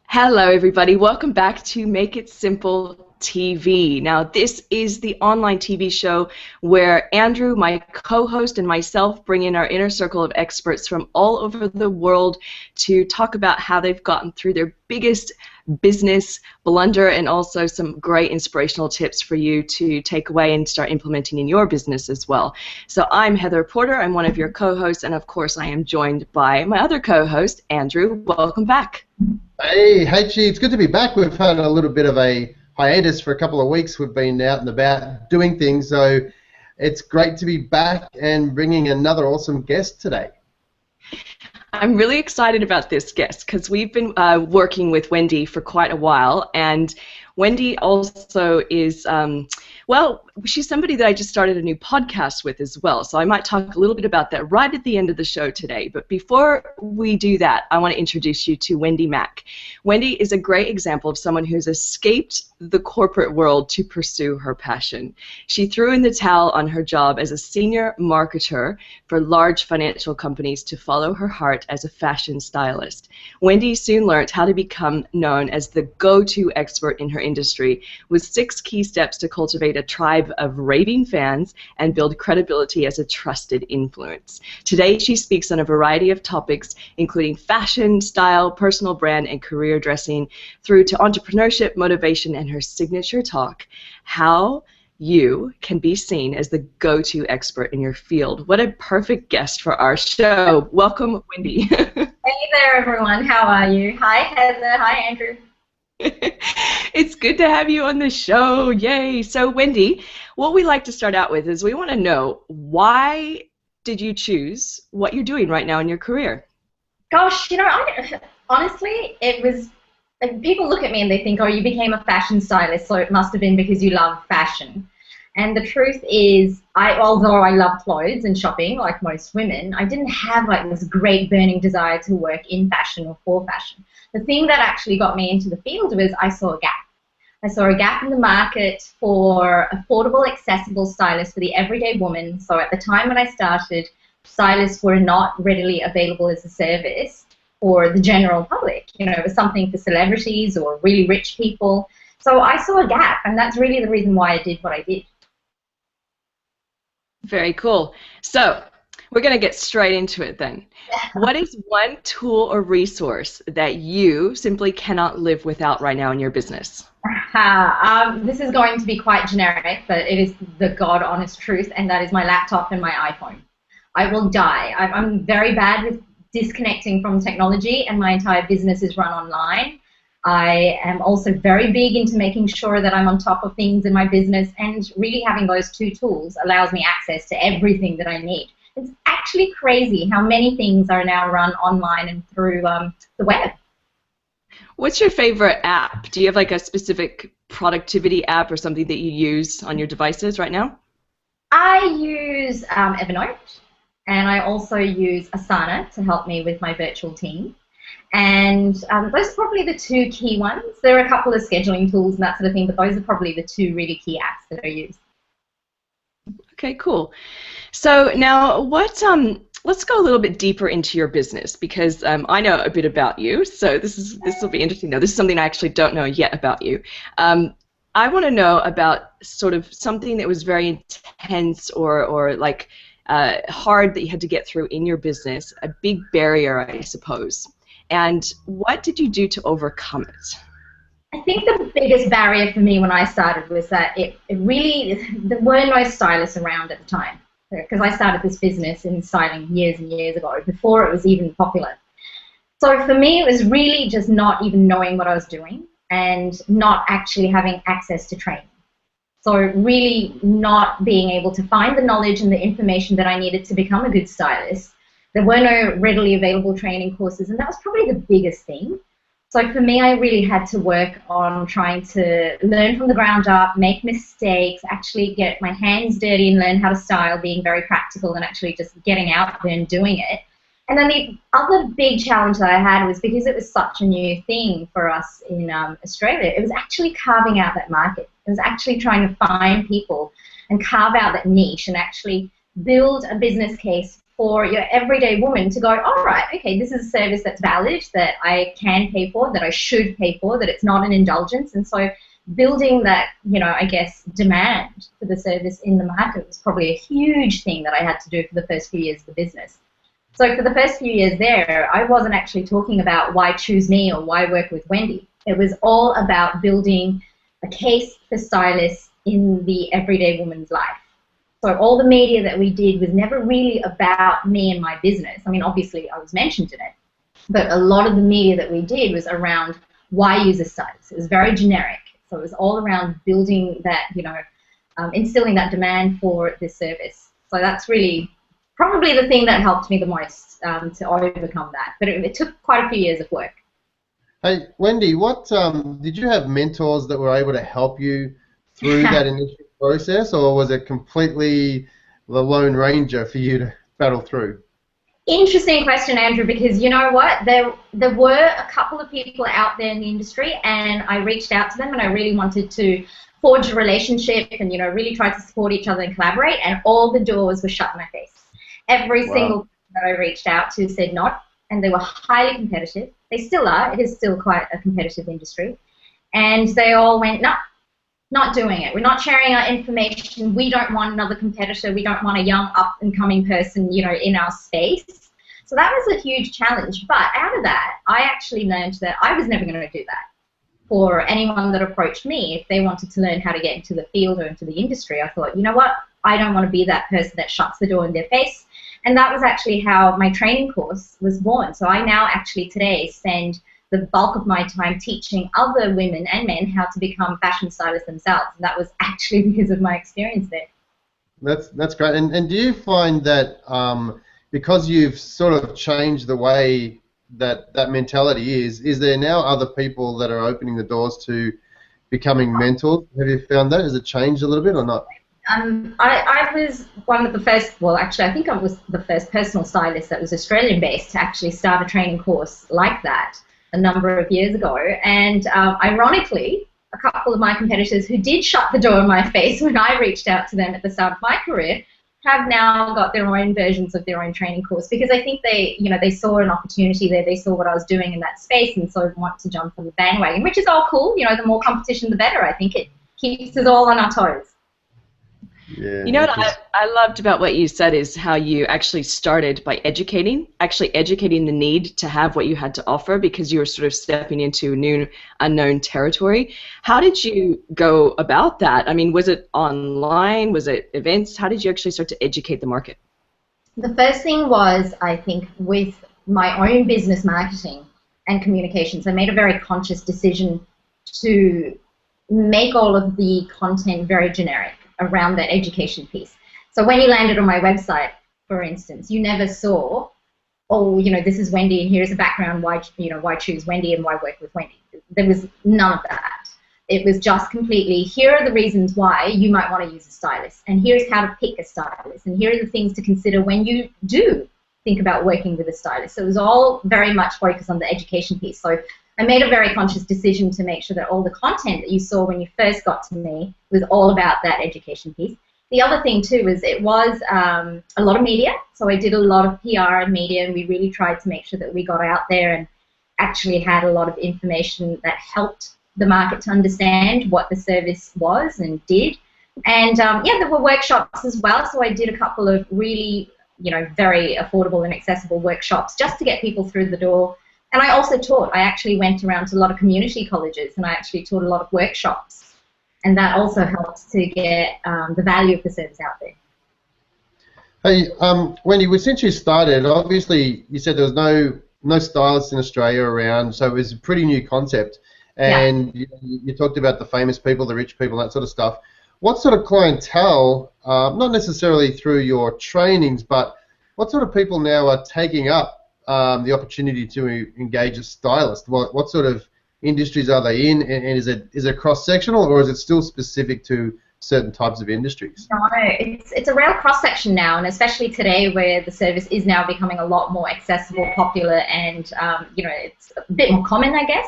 Hello, everybody. Welcome back to Make It Simple TV. Now, this is the online TV show where Andrew, my co-host, and myself bring in our inner circle of experts from all over the world to talk about how they've gotten through their biggest business blunder and also some great inspirational tips for you to take away and start implementing in your business as well. So I'm Heather Porter. I'm one of your co-hosts, and of course I am joined by my other co-host, Andrew. Welcome back. Hey, H.E., it's good to be back. We've had a little bit of a hiatus for a couple of weeks. We've been out and about doing things, so it's great to be back and bringing another awesome guest today. I'm really excited about this guest because we've been working with Wendy for quite a while, and Wendy also is, well, she's somebody that I just started a new podcast with as well, so I might talk a little bit about that right at the end of the show today. But before we do that, I want to introduce you to Wendy Mack. Wendy is a great example of someone who's escaped the corporate world to pursue her passion. She threw in the towel on her job as a senior marketer for large financial companies to follow her heart as a fashion stylist. Wendy soon learned how to become known as the go-to expert in her industry, with 6 key steps to cultivate a tribe of raving fans and build credibility as a trusted influence. Today, she speaks on a variety of topics, including fashion, style, personal brand, and career dressing, through to entrepreneurship, motivation, and her signature talk, how you can be seen as the go-to expert in your field. What a perfect guest for our show. Welcome, Wendy. Hey there, everyone. How are you? Hi, Heather. Hi, Andrew. It's good to have you on the show. Yay. So, Wendy, what we like to start out with is we want to know, why did you choose what you're doing right now in your career? Gosh, honestly, it was, like, people look at me and they think, oh, you became a fashion stylist, so it must have been because you love fashion. And the truth is, although I love clothes and shopping like most women, I didn't have like this great burning desire to work in fashion or for fashion. The thing that actually got me into the field was I saw a gap. I saw a gap in the market for affordable, accessible stylists for the everyday woman. So at the time when I started, stylists were not readily available as a service for the general public. You know, it was something for celebrities or really rich people. So I saw a gap, and that's really the reason why I did what I did. Very cool. So, we're going to get straight into it then. What is one tool or resource that you simply cannot live without right now in your business? This is going to be quite generic, but it is the God-honest truth, and that is my laptop and my iPhone. I will die. I'm very bad with disconnecting from technology, and my entire business is run online. I am also very big into making sure that I'm on top of things in my business, and really having those 2 tools allows me access to everything that I need. It's actually crazy how many things are now run online and through the web. What's your favorite app? Do you have like a specific productivity app or something that you use on your devices right now? I use Evernote, and I also use Asana to help me with my virtual team. And those are probably the 2 key ones. There are a couple of scheduling tools and that sort of thing, but those are probably the 2 really key apps that I use. Okay, cool. So now, let's go a little bit deeper into your business, because I know a bit about you. So this will be interesting. Now, this is something I actually don't know yet about you. I want to know about sort of something that was very intense or like hard that you had to get through in your business, a big barrier, I suppose. And what did you do to overcome it? I think the biggest barrier for me when I started was that there were no stylists around at the time, because I started this business in styling years and years ago, before it was even popular. So for me, it was really just not even knowing what I was doing and not actually having access to training. So really not being able to find the knowledge and the information that I needed to become a good stylist. There were no readily available training courses, and that was probably the biggest thing. So for me, I really had to work on trying to learn from the ground up, make mistakes, actually get my hands dirty and learn how to style, being very practical and actually just getting out there and doing it. And then the other big challenge that I had was, because it was such a new thing for us in Australia, it was actually carving out that market. It was actually trying to find people and carve out that niche and actually build a business case for your everyday woman to go, all right, okay, this is a service that's valid, that I can pay for, that I should pay for, that it's not an indulgence. And so building that, I guess, demand for the service in the market was probably a huge thing that I had to do for the first few years of the business. So for the first few years there, I wasn't actually talking about why choose me or why work with Wendy. It was all about building a case for stylists in the everyday woman's life. So all the media that we did was never really about me and my business. I mean, obviously I was mentioned in it, but a lot of the media that we did was around why use a stylist. It was very generic. So it was all around building that, instilling that demand for this service. So that's really probably the thing that helped me the most to overcome that. But it took quite a few years of work. Hey, Wendy, what did you have mentors that were able to help you through that initial process, or was it completely the Lone Ranger for you to battle through? Interesting question, Andrew, because you know what? There were a couple of people out there in the industry, and I reached out to them, and I really wanted to forge a relationship and, really try to support each other and collaborate, and all the doors were shut in my face. Every single person that I reached out to said not, and they were highly competitive. They still are. It is still quite a competitive industry. And they all went, no, not doing it. We're not sharing our information. We don't want another competitor. We don't want a young up-and-coming person, in our space. So that was a huge challenge. But out of that, I actually learned that I was never going to do that. For anyone that approached me, if they wanted to learn how to get into the field or into the industry, I thought, you know what? I don't want to be that person that shuts the door in their face. And that was actually how my training course was born. So I now actually today spend the bulk of my time teaching other women and men how to become fashion stylists themselves. And that was actually because of my experience there. That's great. And do you find that because you've sort of changed the way that mentality is there now other people that are opening the doors to becoming mentors? Have you found that? Has it changed a little bit or not? I was one of the first, well, actually, I think I was the first personal stylist that was Australian-based to actually start a training course like that a number of years ago. And ironically, a couple of my competitors who did shut the door in my face when I reached out to them at the start of my career have now got their own versions of their own training course, because I think they saw an opportunity there. They saw what I was doing in that space, and so want to jump on the bandwagon, which is all cool. The more competition, the better. I think it keeps us all on our toes. Yeah, what I loved about what you said is how you actually started by educating the need to have what you had to offer, because you were sort of stepping into new, unknown territory. How did you go about that? I mean, was it online? Was it events? How did you actually start to educate the market? The first thing was, I think, with my own business marketing and communications, I made a very conscious decision to make all of the content very generic around that education piece. So when you landed on my website, for instance, you never saw, oh, this is Wendy and here's a background, why choose Wendy and why work with Wendy. There was none of that. It was just completely, here are the reasons why you might want to use a stylist, and here's how to pick a stylist, and here are the things to consider when you do think about working with a stylist. So it was all very much focused on the education piece. So I made a very conscious decision to make sure that all the content that you saw when you first got to me was all about that education piece. The other thing too is it was a lot of media. So I did a lot of PR and media, and we really tried to make sure that we got out there and actually had a lot of information that helped the market to understand what the service was and did. And there were workshops as well. So I did a couple of really, very affordable and accessible workshops just to get people through the door. And I also taught. I actually went around to a lot of community colleges, and I actually taught a lot of workshops. And that also helped to get the value of the service out there. Hey, Wendy, since you started, obviously you said there was no stylists in Australia around, so it was a pretty new concept. And you talked about the famous people, the rich people, that sort of stuff. What sort of clientele, not necessarily through your trainings, but what sort of people now are taking up the opportunity to engage a stylist? What sort of industries are they in, and is it cross-sectional, or is it still specific to certain types of industries? No, it's a real cross-section now, and especially today where the service is now becoming a lot more accessible, popular, and it's a bit more common, I guess.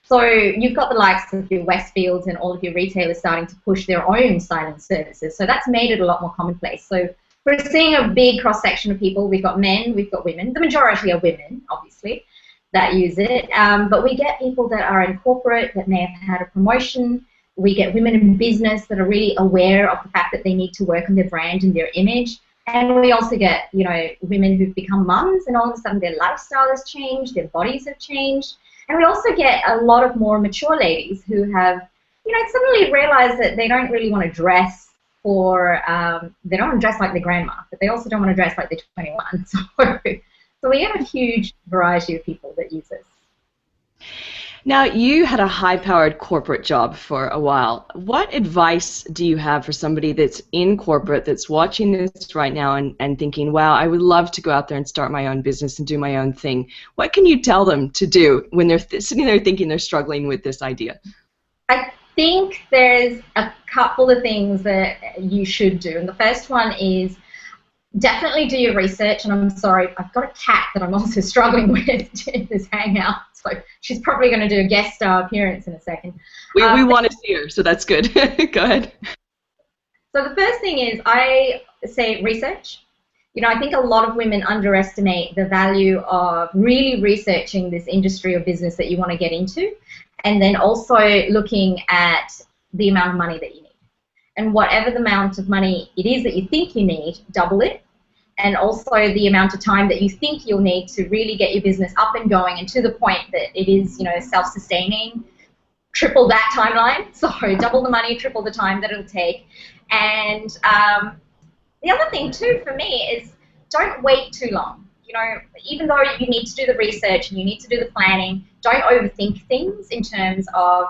So you've got the likes of your Westfields and all of your retailers starting to push their own styling services. So that's made it a lot more commonplace. So We're seeing a big cross-section of people. We've got men, we've got women. The majority are women, obviously, that use it. But we get people that are in corporate that may have had a promotion. We get women in business that are really aware of the fact that they need to work on their brand and their image. And we also get, women who've become mums, and all of a sudden their lifestyle has changed, their bodies have changed. And we also get a lot of more mature ladies who have, suddenly realized that they don't really want to dress they don't want to dress like their grandma, but they also don't want to dress like they're 21. So we have a huge variety of people that use this. Now, you had a high-powered corporate job for a while. What advice do you have for somebody that's in corporate, that's watching this right now and thinking, wow, I would love to go out there and start my own business and do my own thing? What can you tell them to do when they're sitting there thinking they're struggling with this idea? I think there's a couple of things that you should do. And the first one is definitely do your research. And I'm sorry, I've got a cat that I'm also struggling with in this hangout. So she's probably going to do a guest star appearance in a second. We want to see her, so that's good. Go ahead. So the first thing is I say research. I think a lot of women underestimate the value of really researching this industry or business that you want to get into, and then also looking at the amount of money that you need. And whatever the amount of money it is that you think you need, double it. And also the amount of time that you think you'll need to really get your business up and going and to the point that it is, self-sustaining, triple that timeline. So double the money, triple the time that it'll take. And the other thing too for me is don't wait too long. Even though you need to do the research and you need to do the planning, don't overthink things in terms of,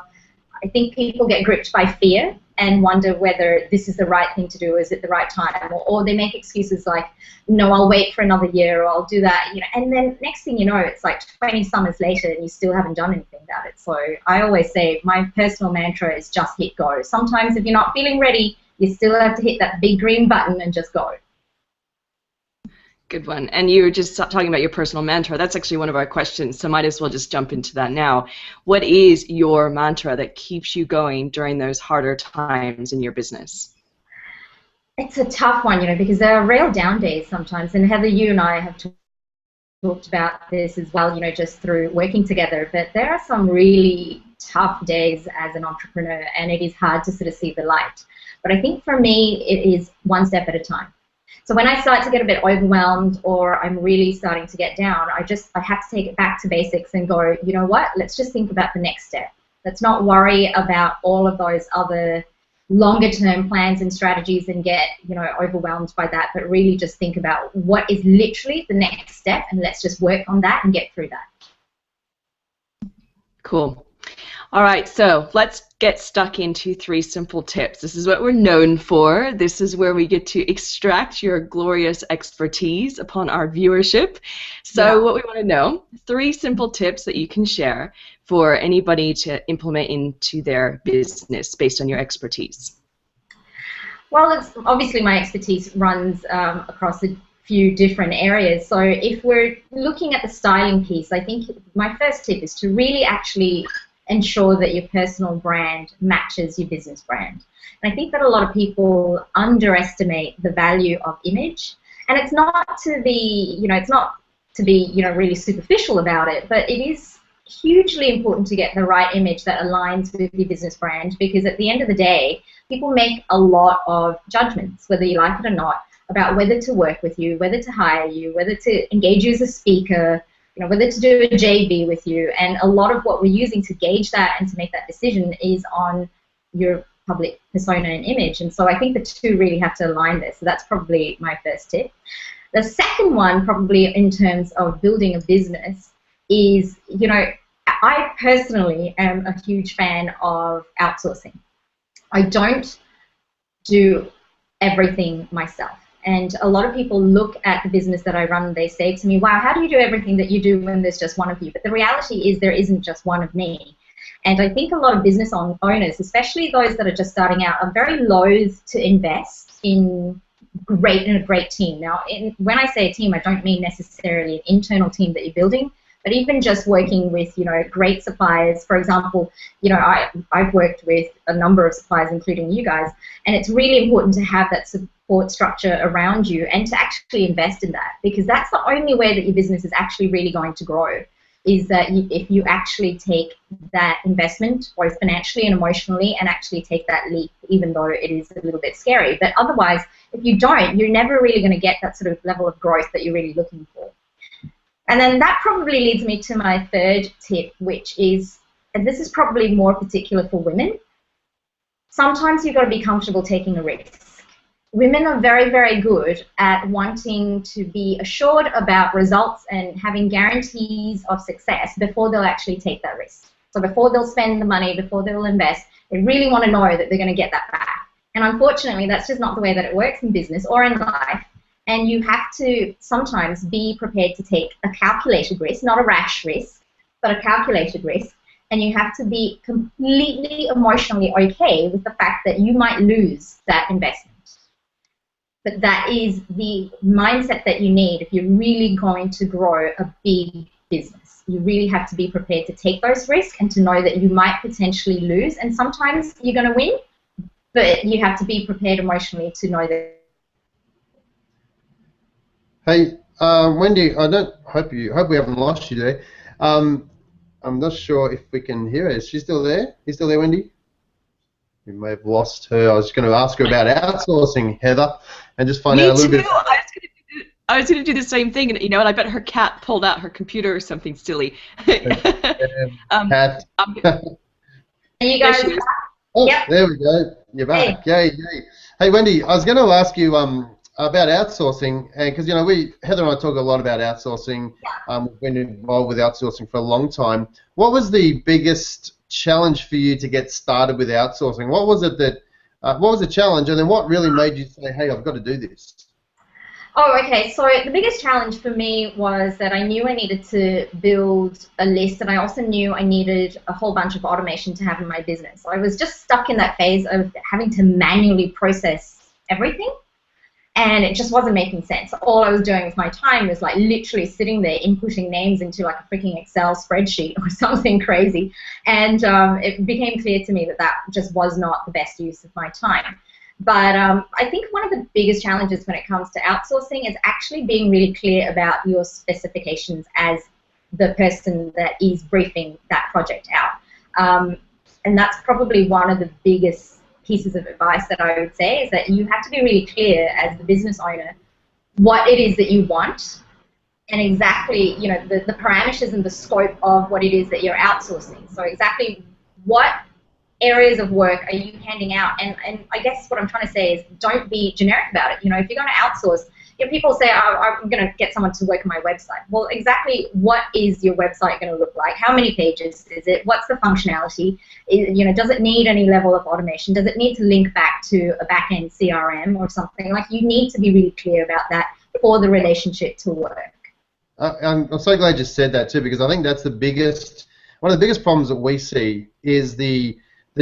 I think people get gripped by fear and wonder whether this is the right thing to do, or is it the right time, or they make excuses like, no, I'll wait for another year, or I'll do that, and then next thing you know, it's like 20 summers later and you still haven't done anything about it. So I always say my personal mantra is just hit go. Sometimes if you're not feeling ready, you still have to hit that big green button and just go. Good one. And you were just talking about your personal mantra. That's actually one of our questions, so might as well just jump into that now. What is your mantra that keeps you going during those harder times in your business? It's a tough one, because there are real down days sometimes. And Heather, you and I have talked about this as well, just through working together. But there are some really tough days as an entrepreneur, and it is hard to sort of see the light. But I think for me, it is one step at a time. So when I start to get a bit overwhelmed or I'm really starting to get down, I have to take it back to basics and go, you know what, let's just think about the next step. Let's not worry about all of those other longer term plans and strategies and get, overwhelmed by that, but really just think about what is literally the next step, and let's just work on that and get through that. Cool. All right, so let's get stuck into 3 simple tips. This is what we're known for. This is where we get to extract your glorious expertise upon our viewership. So what we want to know, 3 simple tips that you can share for anybody to implement into their business based on your expertise. Well, it's obviously my expertise runs across a few different areas. So if we're looking at the styling piece, I think my first tip is to really actually ensure that your personal brand matches your business brand. And I think that a lot of people underestimate the value of image. And it's not to be, really superficial about it, but it is hugely important to get the right image that aligns with your business brand, because at the end of the day, people make a lot of judgments, whether you like it or not, about whether to work with you, whether to hire you, whether to engage you as a speaker, whether to do a JV with you. And a lot of what we're using to gauge that and to make that decision is on your public persona and image. And so I think the two really have to align there. So that's probably my first tip. The second one, probably in terms of building a business, is, I personally am a huge fan of outsourcing. I don't do everything myself. And a lot of people look at the business that I run and they say to me, wow, how do you do everything that you do when there's just one of you? But the reality is there isn't just one of me. And I think a lot of business owners, especially those that are just starting out, are very loath to invest in a great team. Now, when I say a team, I don't mean necessarily an internal team that you're building, But even just working with, great suppliers, for example, I've worked with a number of suppliers, including you guys, and it's really important to have that support structure around you and to actually invest in that, because that's the only way that your business is actually really going to grow, is that if you actually take that investment, both financially and emotionally, and actually take that leap, even though it is a little bit scary. But otherwise, if you don't, you're never really going to get that sort of level of growth that you're really looking for. And then that probably leads me to my third tip, which is, and this is probably more particular for women, sometimes you've got to be comfortable taking a risk. Women are very, very good at wanting to be assured about results and having guarantees of success before they'll actually take that risk. So before they'll spend the money, before they'll invest, they really want to know that they're going to get that back. And unfortunately, that's just not the way that it works in business or in life. And you have to sometimes be prepared to take a calculated risk, not a rash risk, but a calculated risk. And you have to be completely emotionally okay with the fact that you might lose that investment. But that is the mindset that you need if you're really going to grow a big business. You really have to be prepared to take those risks and to know that you might potentially lose. And sometimes you're going to win, but you have to be prepared emotionally to know that. Hey, Wendy, I hope we haven't lost you there. I'm not sure if we can hear her. Is she still there? You still there, Wendy? We may have lost her. I was going to ask her about outsourcing, Heather, and just find out a little bit. I was going to do the same thing, and and I bet her cat pulled out her computer or something silly. Cat. Are you guys? Oh, yep. There we go. You're back. Hey. Yay. Hey, Wendy, I was going to ask you about outsourcing, because Heather and I talk a lot about outsourcing. We've been involved with outsourcing for a long time. What was the biggest challenge for you to get started with outsourcing? What was it that? What was the challenge, and then what really made you say, "Hey, I've got to do this"? Oh, okay. So the biggest challenge for me was that I knew I needed to build a list, and I also knew I needed a whole bunch of automation to have in my business. I was just stuck in that phase of having to manually process everything, and it just wasn't making sense. All I was doing with my time was like literally sitting there inputting names into like a freaking Excel spreadsheet or something crazy, and it became clear to me that that just was not the best use of my time. But I think one of the biggest challenges when it comes to outsourcing is actually being really clear about your specifications as the person that is briefing that project out. And that's probably one of the biggest pieces of advice that I would say, is that you have to be really clear as the business owner what it is that you want and exactly, the parameters and the scope of what it is that you're outsourcing. So exactly what areas of work are you handing out, and I guess what I'm trying to say is don't be generic about it. If you're going to outsource, people say, oh, I'm going to get someone to work on my website. Well, exactly what is your website going to look like? How many pages is it? What's the functionality? Does it need any level of automation? Does it need to link back to a back-end CRM or something? Like, you need to be really clear about that for the relationship to work. I'm so glad you said that too, because I think that's one of the biggest problems that we see is the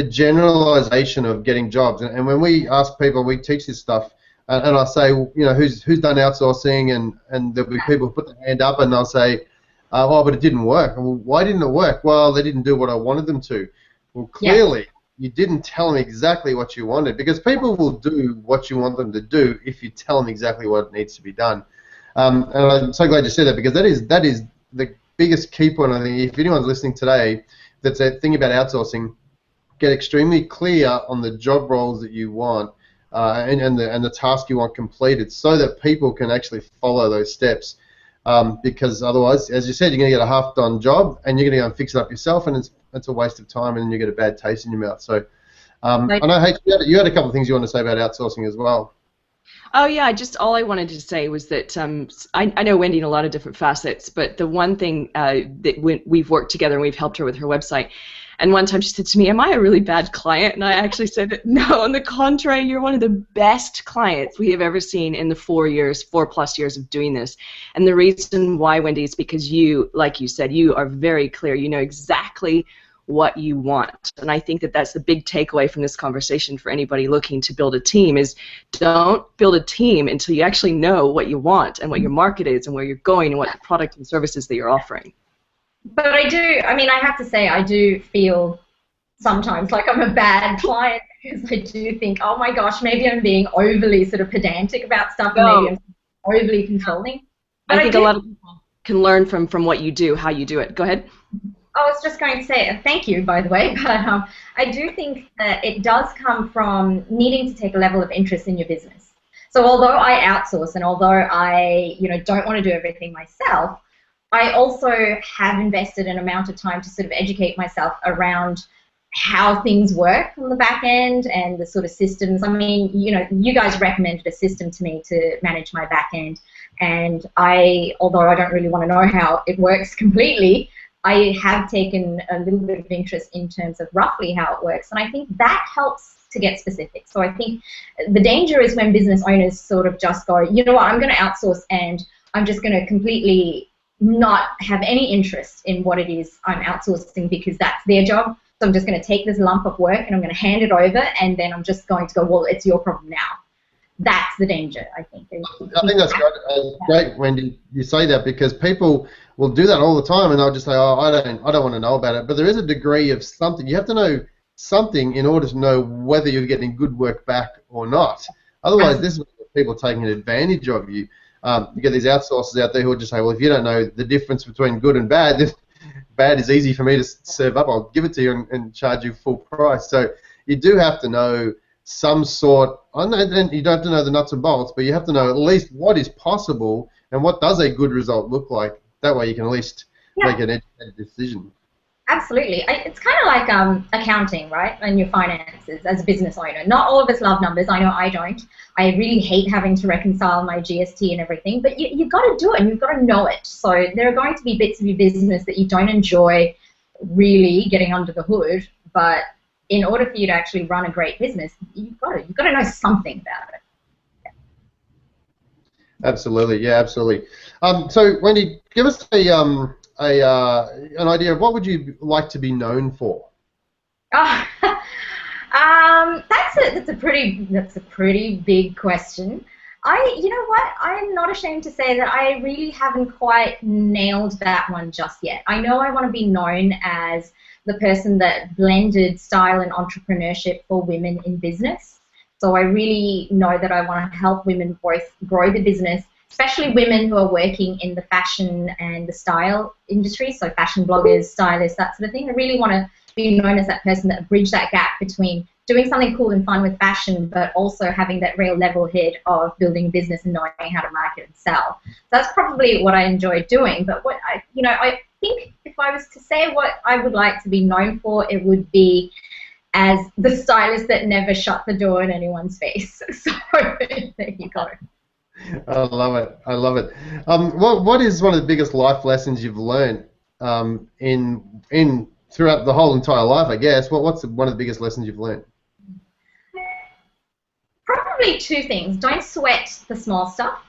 generalization of getting jobs. And when we ask people, we teach this stuff, and I say, who's done outsourcing, and there'll be people who put their hand up, and I'll say, oh, but it didn't work. Well, why didn't it work? Well, they didn't do what I wanted them to. Well, clearly, you didn't tell them exactly what you wanted, because people will do what you want them to do if you tell them exactly what needs to be done. And I'm so glad you said that, because that is the biggest key point. I think if anyone's listening today that's thinking about outsourcing, get extremely clear on the job roles that you want and the task you want completed, so that people can actually follow those steps. Because otherwise, as you said, you're going to get a half-done job, and you're going to go and fix it up yourself, and it's a waste of time, and you get a bad taste in your mouth. So I know, H, you had a couple of things you want to say about outsourcing as well. Oh yeah, all I wanted to say was that I know Wendy in a lot of different facets, but the one thing that we've worked together and we've helped her with her website, and one time she said to me, am I a really bad client? And I actually said, no, on the contrary, you're one of the best clients we have ever seen in the 4+ years of doing this. And the reason why, Wendy, is because you, like you said, you are very clear. You know exactly what you want. And I think that that's the big takeaway from this conversation for anybody looking to build a team, is don't build a team until you actually know what you want and what your market is and where you're going and what the product and services that you're offering. But I do, I mean, I have to say, I do feel sometimes like I'm a bad client because I do think, oh my gosh, maybe I'm being overly sort of pedantic about stuff and maybe No, I'm overly controlling. I But I think a do, lot of people can learn from what you do, how you do it. Go ahead. I was just going to say, thank you, by the way, but I do think that it does come from needing to take a level of interest in your business. So although I outsource and although I, don't want to do everything myself, I also have invested an amount of time to sort of educate myself around how things work on the back end and the sort of systems. I mean, you guys recommended a system to me to manage my back end, and although I don't really want to know how it works completely, I have taken a little bit of interest in terms of roughly how it works, and I think that helps to get specific. So I think the danger is when business owners sort of just go, you know what, I'm going to outsource and I'm just going to completely not have any interest in what it is I'm outsourcing because that's their job. So I'm just going to take this lump of work and I'm going to hand it over, and then I'm just going to go, well, it's your problem now. That's the danger, I think. I think that's great, great, Wendy. You say that because people will do that all the time, and they'll just say, "Oh, I don't want to know about it." But there is a degree of something. You have to know something in order to know whether you're getting good work back or not. Otherwise, this is people taking advantage of you. You get these outsourcers out there who will just say, "Well, if you don't know the difference between good and bad, then bad is easy for me to serve up. I'll give it to you and charge you full price." So you do have to know some sort. I know you don't have to know the nuts and bolts, but you have to know at least what is possible and what does a good result look like. That way you can at least Yeah, make an educated decision. absolutely. It's kind of like accounting, right? And your finances as a business owner. Not all of us love numbers. I know I don't. I really hate having to reconcile my GST and everything, but you've got to do it and you've got to know it. So there are going to be bits of your business that you don't enjoy really getting under the hood, but in order for you to actually run a great business, you've got to know something about it. Absolutely, yeah, absolutely. So Wendy, give us an idea of what would you like to be known for? Oh, that's a pretty big question. You know what? I'm not ashamed to say that I really haven't quite nailed that one just yet. I know I want to be known as the person that blended style and entrepreneurship for women in business. So I really know that I want to help women both grow the business, especially women who are working in the fashion and the style industry, so fashion bloggers, stylists, that sort of thing. I really want to be known as that person that bridge that gap between doing something cool and fun with fashion, but also having that real level head of building a business and knowing how to market and sell. So that's probably what I enjoy doing. But what I think if I was to say what I would like to be known for, it would be as the stylist that never shut the door in anyone's face. So there you go. I love it. I love it. What is one of the biggest life lessons you've learned in throughout the whole entire life? I guess. What's one of the biggest lessons you've learned? Probably two things. Don't sweat the small stuff.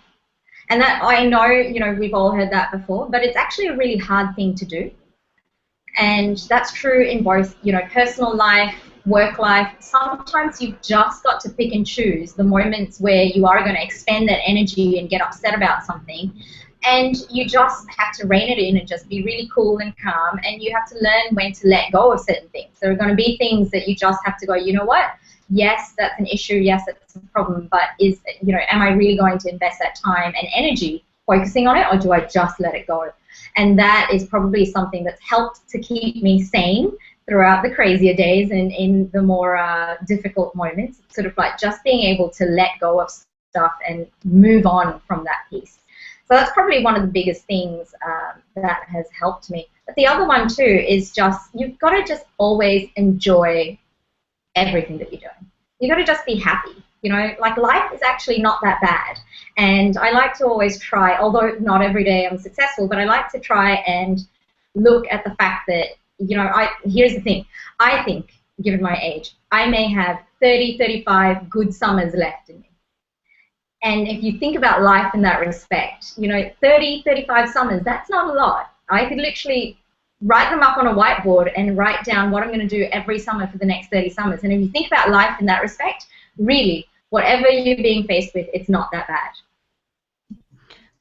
And that I know, we've all heard that before, but it's actually a really hard thing to do. And that's true in both, personal life, work life. Sometimes you've just got to pick and choose the moments where you are going to expend that energy and get upset about something. And you just have to rein it in and just be really cool and calm. And you have to learn when to let go of certain things. There are going to be things that you just have to go, you know what? Yes, that's an issue. Yes, that's a problem. But am I really going to invest that time and energy focusing on it, or do I just let it go? And that is probably something that's helped to keep me sane throughout the crazier days and in the more difficult moments. Sort of like just being able to let go of stuff and move on from that piece. So that's probably one of the biggest things that has helped me. But the other one too is just you've got to just always enjoy everything that you're doing. You've got to just be happy. Like life is actually not that bad. And I like to always try, although not every day I'm successful, but I like to try and look at the fact that, here's the thing. I think, given my age, I may have 30, 35 good summers left in me. And if you think about life in that respect, 30, 35 summers, that's not a lot. I could literally write them up on a whiteboard and write down what I'm going to do every summer for the next 30 summers. And if you think about life in that respect, really, whatever you're being faced with, it's not that bad.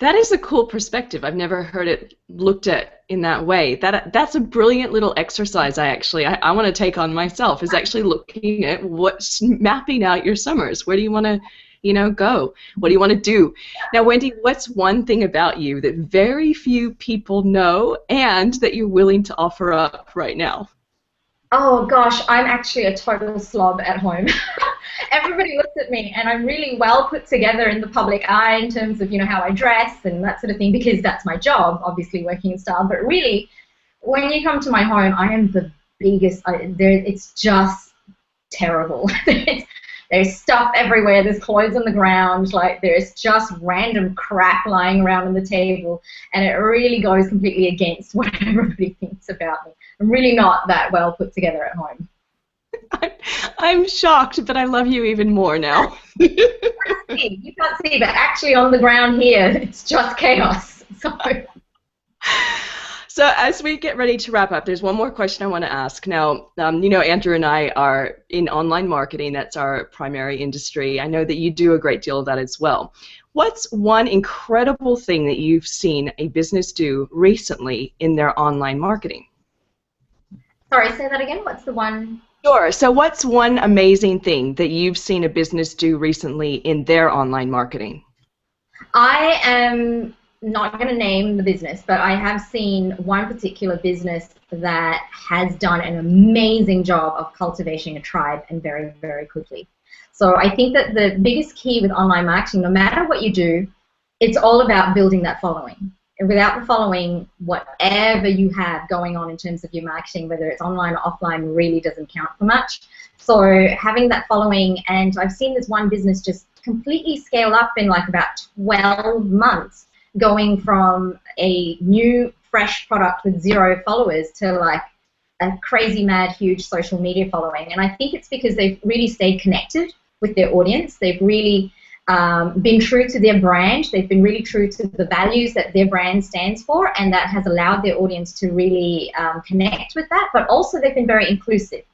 That is a cool perspective. I've never heard it looked at in that way. That's a brilliant little exercise. I want to take on myself, is actually looking at what's mapping out your summers. Where do you want to, go? What do you want to do? Now, Wendy, what's one thing about you that very few people know and that you're willing to offer up right now? Oh gosh, I'm actually a total slob at home. Everybody looks at me, and I'm really well put together in the public eye in terms of, how I dress and that sort of thing, because that's my job, obviously working in style. But really, when you come to my home, I am the biggest. It's just terrible. There's stuff everywhere. There's clothes on the ground. Like, there's just random crap lying around on the table, and it really goes completely against what everybody thinks about me. I'm really not that well put together at home. I'm shocked, but I love you even more now. You can't see, but actually on the ground here, it's just chaos. So as we get ready to wrap up, there's one more question I want to ask. Now, Andrew and I are in online marketing. That's our primary industry. I know that you do a great deal of that as well. What's one incredible thing that you've seen a business do recently in their online marketing? Sorry, say that again. What's the one? Sure. So what's one amazing thing that you've seen a business do recently in their online marketing? I am not going to name the business, but I have seen one particular business that has done an amazing job of cultivating a tribe, and very, very quickly. So I think that the biggest key with online marketing, no matter what you do, it's all about building that following. And without the following, whatever you have going on in terms of your marketing, whether it's online or offline, really doesn't count for much. So having that following, and I've seen this one business just completely scale up in like about 12 months, going from a new, fresh product with 0 followers to like a crazy, mad, huge social media following. And I think it's because they've really stayed connected with their audience. They've really been true to their brand. They've been really true to the values that their brand stands for, and that has allowed their audience to really connect with that. But also they've been very inclusive.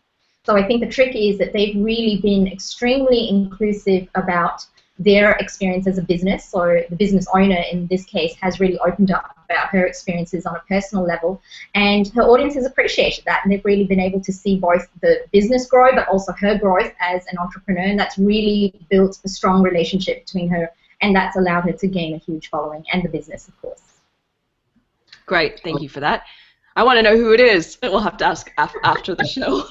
So I think the trick is that they've really been extremely inclusive about their experience as a business. So the business owner in this case has really opened up about her experiences on a personal level, and her audience has appreciated that, and they've really been able to see both the business grow but also her growth as an entrepreneur, and that's really built a strong relationship between her, and that's allowed her to gain a huge following, and the business, of course. Great, thank you for that. I want to know who it is. We'll have to ask after the show.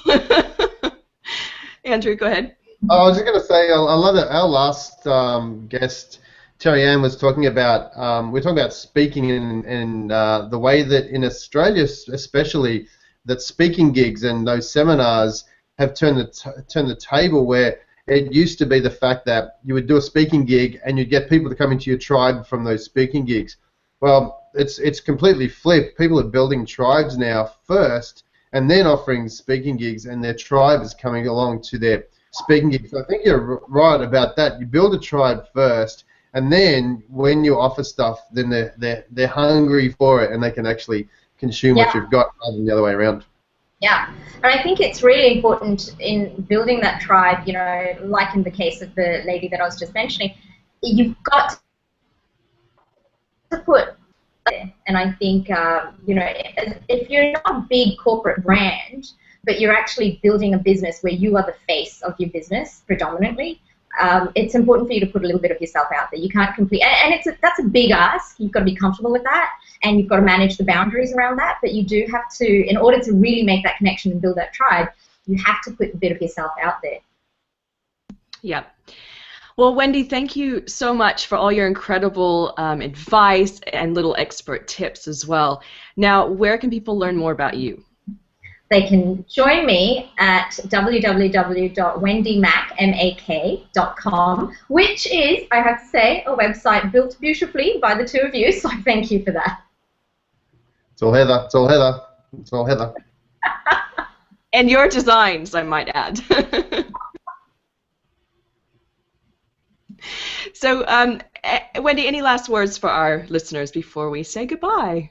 Andrew, go ahead. I was just going to say, I love that our last guest, Terry Ann, was talking about, we're talking about speaking and the way that in Australia especially, that speaking gigs and those seminars have turned the table, where it used to be the fact that you would do a speaking gig and you'd get people to come into your tribe from those speaking gigs. Well, it's completely flipped. People are building tribes now first and then offering speaking gigs, and their tribe is coming along to their speaking gigs. I think you're right about that. You build a tribe first, and then when you offer stuff, then they're hungry for it, and they can actually consume what you've got, rather than the other way around. Yeah, and I think it's really important in building that tribe, like in the case of the lady that I was just mentioning, you've got to put, and I think, if you're not a big corporate brand, but you're actually building a business where you are the face of your business predominantly, it's important for you to put a little bit of yourself out there. You can't complete, and that's a big ask. You've got to be comfortable with that, and you've got to manage the boundaries around that. But you do have to, in order to really make that connection and build that tribe, you have to put a bit of yourself out there. Yeah. Well, Wendy, thank you so much for all your incredible advice and little expert tips as well. Now, where can people learn more about you? They can join me at www.wendymac.com, which is, I have to say, a website built beautifully by the two of you, so thank you for that. It's all Heather. It's all Heather. It's all Heather. And your designs, I might add. So, Wendy, any last words for our listeners before we say goodbye?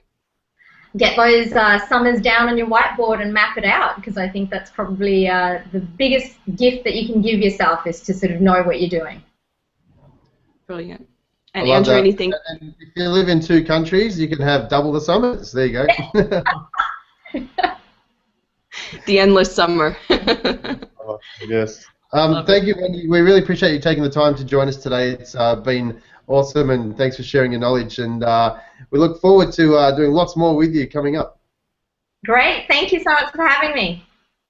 Get those summers down on your whiteboard and map it out, because I think that's probably the biggest gift that you can give yourself, is to sort of know what you're doing. Brilliant. I And love Andrew, that. anything? And if you live in 2 countries, you can have double the summers. There you go. The endless summer. Oh, yes. Love it. Thank you, Wendy. We really appreciate you taking the time to join us today. It's been awesome, and thanks for sharing your knowledge. And we look forward to doing lots more with you coming up. Great. Thank you so much for having me.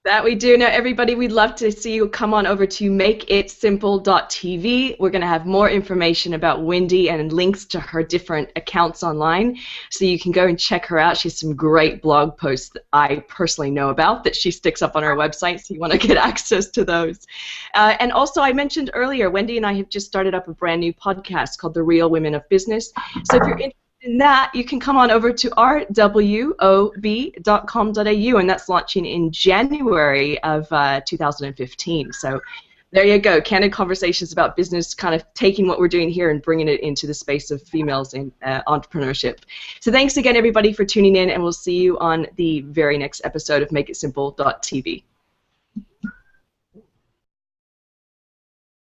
That we do. Now, everybody, we'd love to see you come on over to makeitsimple.tv. We're going to have more information about Wendy and links to her different accounts online, so you can go and check her out. She has some great blog posts that I personally know about that she sticks up on her website, so you want to get access to those. And also, I mentioned earlier, Wendy and I have just started up a brand new podcast called The Real Women of Business. So if you're interested in that, you can come on over to rwob.com.au, and that's launching in January of 2015. So there you go, candid conversations about business, kind of taking what we're doing here and bringing it into the space of females in entrepreneurship. So thanks again, everybody, for tuning in, and we'll see you on the very next episode of makeitsimple.tv.